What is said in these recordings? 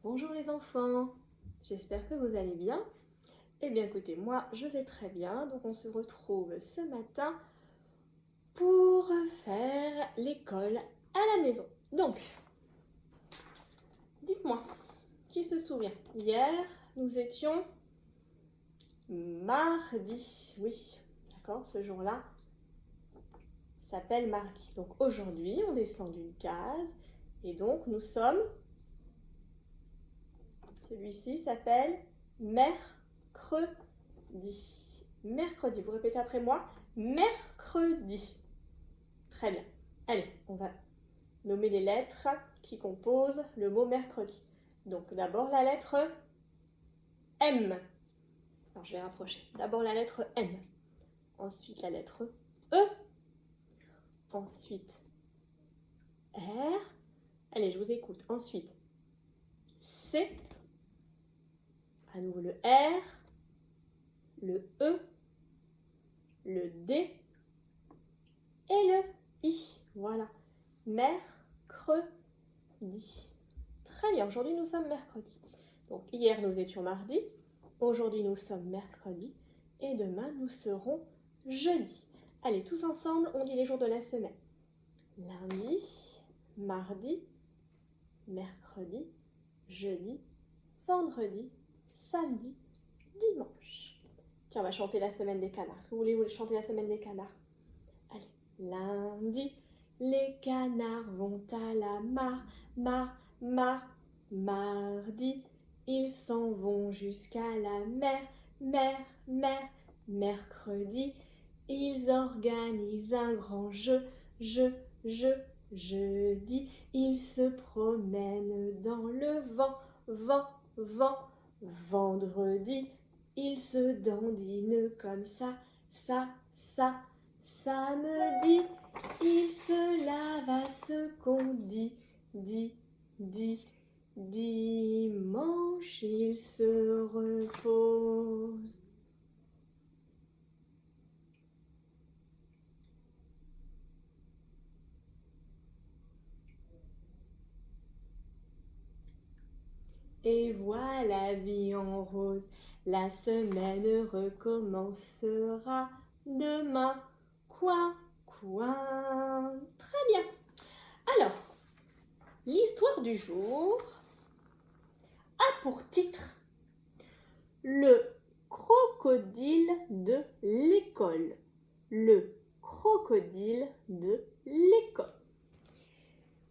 Bonjour les enfants, j'espère que vous allez bien. Eh bien écoutez, moi je vais très bien, donc on se retrouve ce matin pour faire l'école à la maison. Donc, dites-moi, qui se souvient? Hier, nous étions mardi, oui, d'accord, ce jour-là s'appelle mardi. Donc aujourd'hui, on descend d'une case et donc nous sommes... Celui-ci s'appelle mercredi. Mercredi, vous répétez après moi. Mercredi. Très bien. Allez, on va nommer les lettres qui composent le mot mercredi. Donc d'abord la lettre M. Alors je vais rapprocher. D'abord la lettre M. Ensuite la lettre E. Ensuite R. Allez, je vous écoute. Ensuite C. À nouveau le R. Le E, le D et le I. Voilà. Mercredi. Très bien, aujourd'hui nous sommes mercredi. Donc hier nous étions mardi, aujourd'hui nous sommes mercredi et demain nous serons jeudi. Allez, tous ensemble, on dit les jours de la semaine. Lundi, mardi, mercredi, jeudi, vendredi, samedi, dimanche. Tiens, on va chanter la semaine des canards. Est-ce que vous voulez chanter la semaine des canards? Allez. Lundi, les canards vont à la mardi, ils s'en vont jusqu'à la mer. Mercredi, ils organisent un grand jeudi, ils se promènent dans le vent. Vendredi, ils se dandinent comme ça. Samedi, ils se lavent à ce qu'on dit. Dimanche, ils se reposent. Et voilà, vie en rose, la semaine recommencera demain. Quoi? Très bien. Alors, l'histoire du jour a pour titre Le crocodile de l'école. Le crocodile de l'école.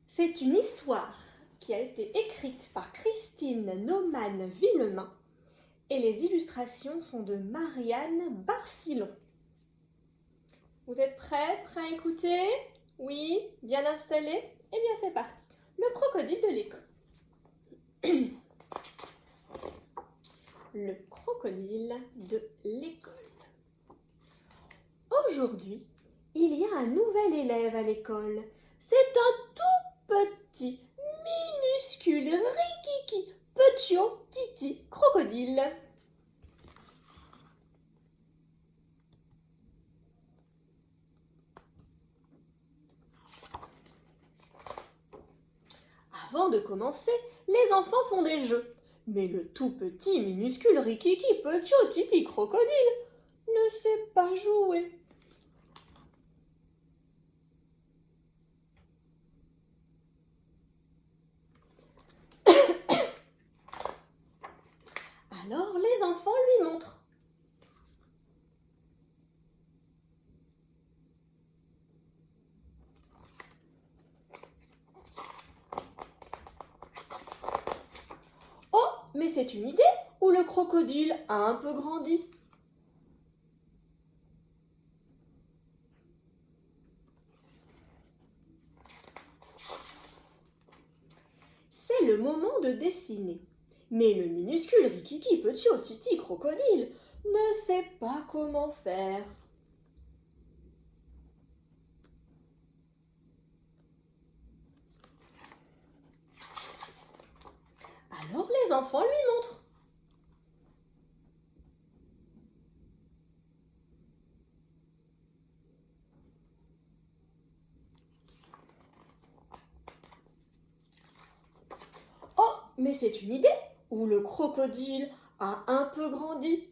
C'est une histoire qui a été écrite par Christine Naumann-Villemain et les illustrations sont de Marianne Barcillon. Vous êtes prêts à écouter? Oui, bien installés? Eh bien c'est parti. Le crocodile de l'école. Le crocodile de l'école. Aujourd'hui, il y a un nouvel élève à l'école. C'est un tout petit, minuscule, rikiki, petio, titi, crocodile. Avant de commencer, les enfants font des jeux. Mais le tout petit, minuscule, rikiki, petio, titi, crocodile ne sait pas jouer. Alors les enfants lui montrent. Oh, mais c'est une idée ou le crocodile a un peu grandi? C'est le moment de dessiner. Mais le minuscule rikiki, petio, titi, crocodile ne sait pas comment faire. Alors les enfants lui montrent. Oh, mais c'est une idée. Ou le crocodile a un peu grandi.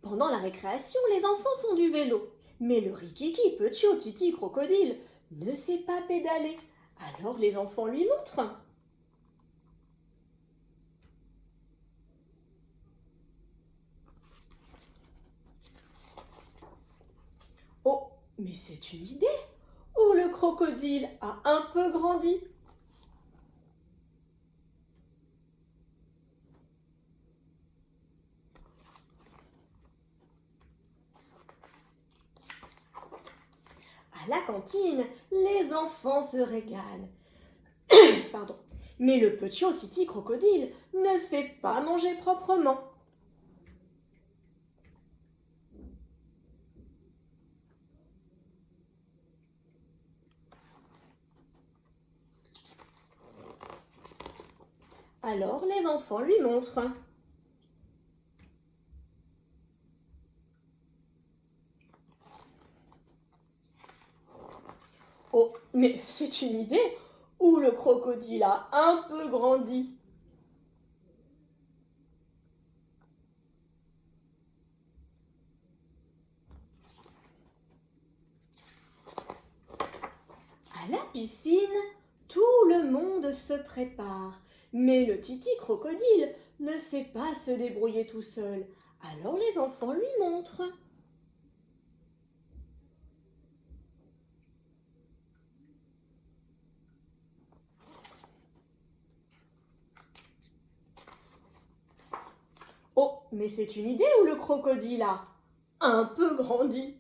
Pendant la récréation, les enfants font du vélo. Mais le rikiki, petit au titi crocodile, ne sait pas pédaler. Alors les enfants lui montrent. Oh, mais c'est une idée. Ou le crocodile a un peu grandi. À la cantine, les enfants se régalent. Pardon. Mais le petit au titi crocodile ne sait pas manger proprement. Alors les enfants lui montrent. Oh, mais c'est une idée. Ou le crocodile a un peu grandi. À la piscine, tout le monde se prépare. Mais le titi crocodile ne sait pas se débrouiller tout seul. Alors les enfants lui montrent. Oh, mais c'est une idée où le crocodile a un peu grandi.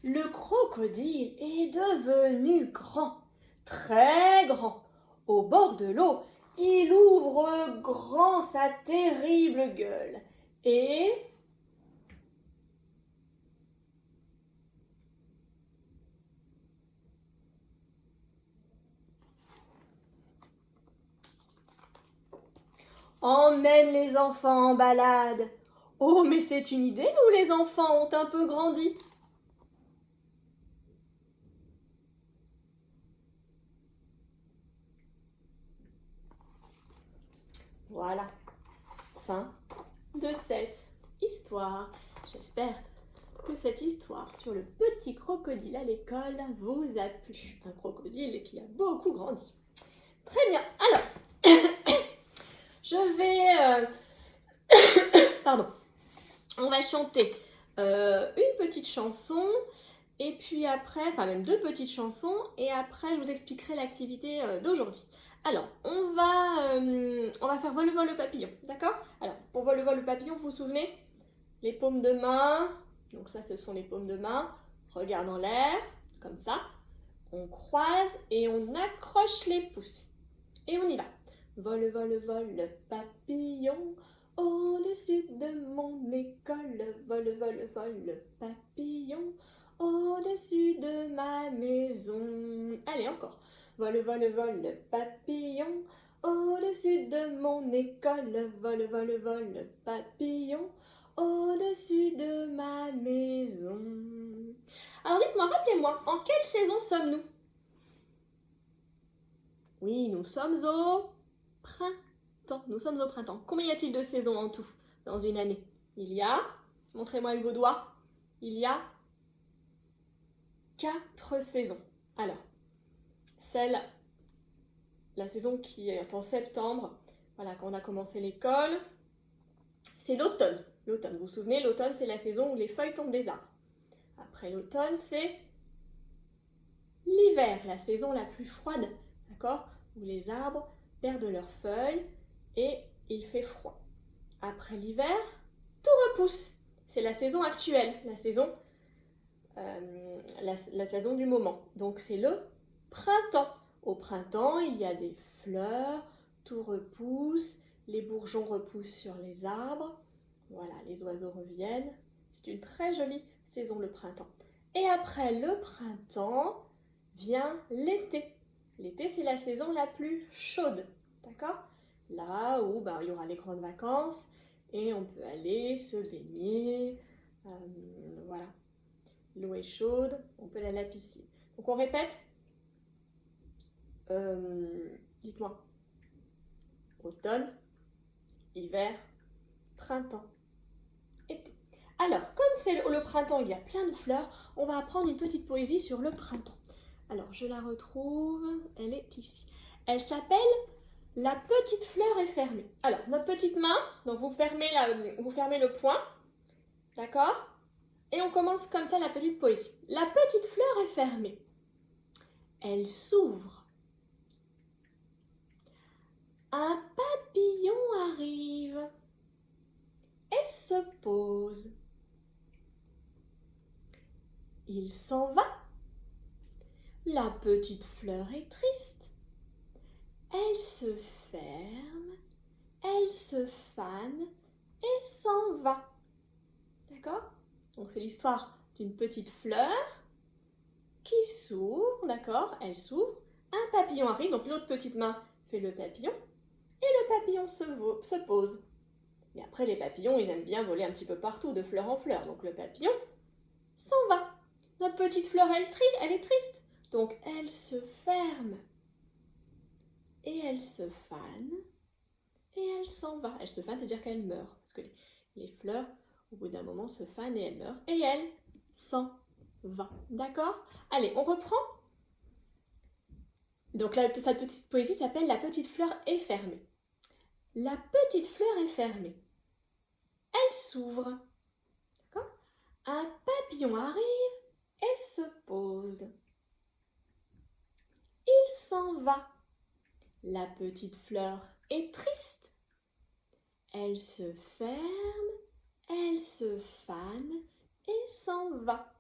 Le crocodile est devenu grand, très grand. Au bord de l'eau, il ouvre grand sa terrible gueule et emmène les enfants en balade. Oh, mais c'est une idée où les enfants ont un peu grandi. Voilà, fin de cette histoire. J'espère que cette histoire sur le petit crocodile à l'école vous a plu. Un crocodile qui a beaucoup grandi. Très bien, alors, je vais... Pardon. On va chanter une petite chanson et puis après, enfin même deux petites chansons et après je vous expliquerai l'activité d'aujourd'hui. Alors, on va faire vol le papillon, d'accord? Alors, pour vol le papillon, vous vous souvenez? Les paumes de main, donc ça ce sont les paumes de main, regarde en l'air, comme ça. On croise et on accroche les pouces. Et on y va. Vol le papillon, au-dessus de mon école. Vol le papillon, au-dessus de ma maison. Allez, encore. Vol le papillon, au-dessus de mon école. Vol le papillon, au-dessus de ma maison. Alors dites-moi, rappelez-moi, en quelle saison sommes-nous? Oui, nous sommes au printemps. Nous sommes au printemps. Combien y a-t-il de saisons en tout dans une année? Il y a, montrez-moi avec vos doigts, il y a 4 saisons. Alors, la saison qui est en septembre, voilà, quand on a commencé l'école, c'est l'automne. L'automne, vous vous souvenez, l'automne c'est la saison où les feuilles tombent des arbres. Après l'automne, c'est l'hiver, la saison la plus froide, d'accord? Où les arbres perdent leurs feuilles et il fait froid. Après l'hiver, tout repousse. C'est la saison actuelle, la saison du moment. Donc c'est le printemps. Au printemps, il y a des fleurs, tout repousse, les bourgeons repoussent sur les arbres. Voilà, les oiseaux reviennent. C'est une très jolie saison le printemps. Et après le printemps vient l'été. L'été, c'est la saison la plus chaude, d'accord? Là où il y aura les grandes vacances et on peut aller se baigner. Voilà, l'eau est chaude, on peut aller à la piscine. Donc on répète. Dites-moi. Automne, hiver, printemps, été. Alors, comme c'est le printemps, il y a plein de fleurs, on va apprendre une petite poésie sur le printemps. Alors, je la retrouve, elle est ici. Elle s'appelle « La petite fleur est fermée ». Alors, notre petite main, donc vous fermez le poing, d'accord? Et on commence comme ça la petite poésie. La petite fleur est fermée. Elle s'ouvre. Un papillon arrive et se pose. Il s'en va. La petite fleur est triste. Elle se ferme, elle se fane et s'en va. D'accord? Donc c'est l'histoire d'une petite fleur qui s'ouvre, d'accord? Elle s'ouvre. Un papillon arrive, donc l'autre petite main fait le papillon et le papillon se pose. Mais après les papillons, ils aiment bien voler un petit peu partout, de fleur en fleur. Donc le papillon s'en va. Notre petite fleur, elle est triste. Donc elle se ferme et elle se fane et elle s'en va. Elle se fane, c'est-à-dire qu'elle meurt. Parce que les fleurs, au bout d'un moment, se fanent et elles meurent. Et elle s'en va. D'accord? Allez, on reprend. Donc cette petite poésie s'appelle « La petite fleur est fermée ». La petite fleur est fermée. Elle s'ouvre. D'accord? Un papillon arrive et se pose. Il s'en va. La petite fleur est triste. Elle se ferme, elle se fane et s'en va.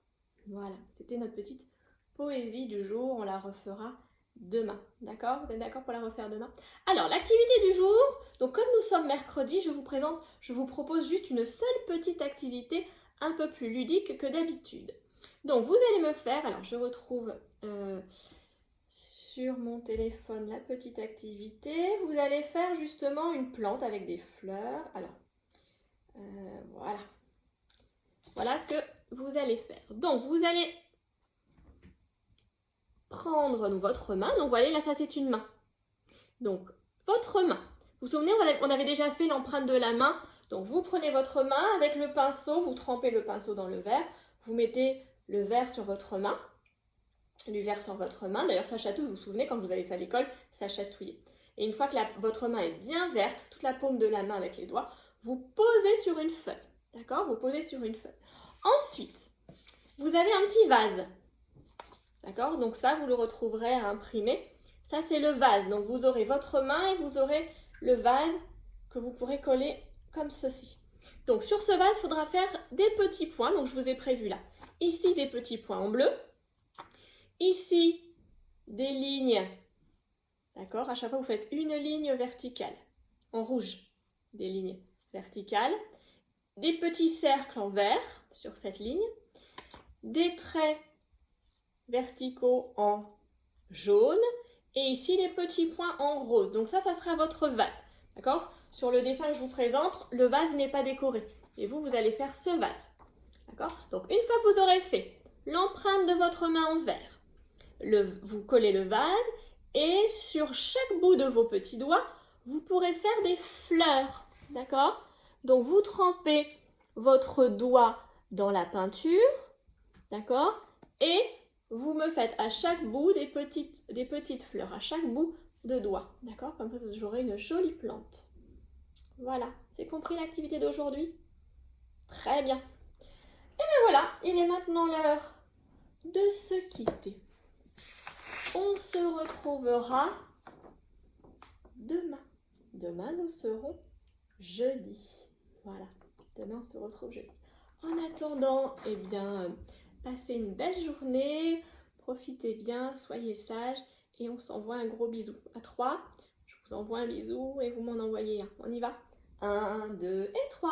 Voilà, c'était notre petite poésie du jour. On la refera demain. D'accord? Vous êtes d'accord pour la refaire demain? Alors, l'activité du jour. Donc, comme nous sommes mercredi, je vous propose juste une seule petite activité un peu plus ludique que d'habitude. Donc, vous allez me faire, alors je retrouve sur mon téléphone la petite activité. Vous allez faire justement une plante avec des fleurs. Alors, voilà. Voilà ce que vous allez faire. Donc, vous allez prendre votre main. Donc, voyez, là, ça, c'est une main. Donc, votre main. Vous vous souvenez, on avait déjà fait l'empreinte de la main. Donc, vous prenez votre main avec le pinceau. Vous trempez le pinceau dans le verre. Vous mettez le verre sur votre main. Du verre sur votre main. D'ailleurs, ça chatouille. Vous vous souvenez, quand vous avez fait à l'école, ça chatouillait. Et une fois que votre main est bien verte, toute la paume de la main avec les doigts, vous posez sur une feuille. D'accord? Vous posez sur une feuille. Ensuite, vous avez un petit vase. D'accord? Donc ça, vous le retrouverez à imprimer. Ça, c'est le vase. Donc, vous aurez votre main et vous aurez le vase que vous pourrez coller comme ceci. Donc, sur ce vase, il faudra faire des petits points. Donc, je vous ai prévu là. Ici, des petits points en bleu. Ici, des lignes. D'accord? À chaque fois, vous faites une ligne verticale. En rouge, des lignes verticales. Des petits cercles en vert sur cette ligne. Des traits verticaux en jaune. Et ici, les petits points en rose. Donc ça sera votre vase. D'accord? Sur le dessin que je vous présente, le vase n'est pas décoré. Et vous allez faire ce vase. D'accord? Donc, une fois que vous aurez fait l'empreinte de votre main en vert, vous collez le vase et sur chaque bout de vos petits doigts, vous pourrez faire des fleurs. D'accord? Donc, vous trempez votre doigt dans la peinture. D'accord? Et vous me faites à chaque bout des petites fleurs, à chaque bout de doigt. D'accord? Comme ça, j'aurai une jolie plante. Voilà. C'est compris l'activité d'aujourd'hui? Très bien. Et bien voilà, il est maintenant l'heure de se quitter. On se retrouvera demain. Demain, nous serons jeudi. Voilà. Demain, on se retrouve jeudi. En attendant, eh bien, passez une belle journée, profitez bien, soyez sages et on s'envoie un gros bisou. À 3, je vous envoie un bisou et vous m'en envoyez un. On y va? 1, 2 et 3.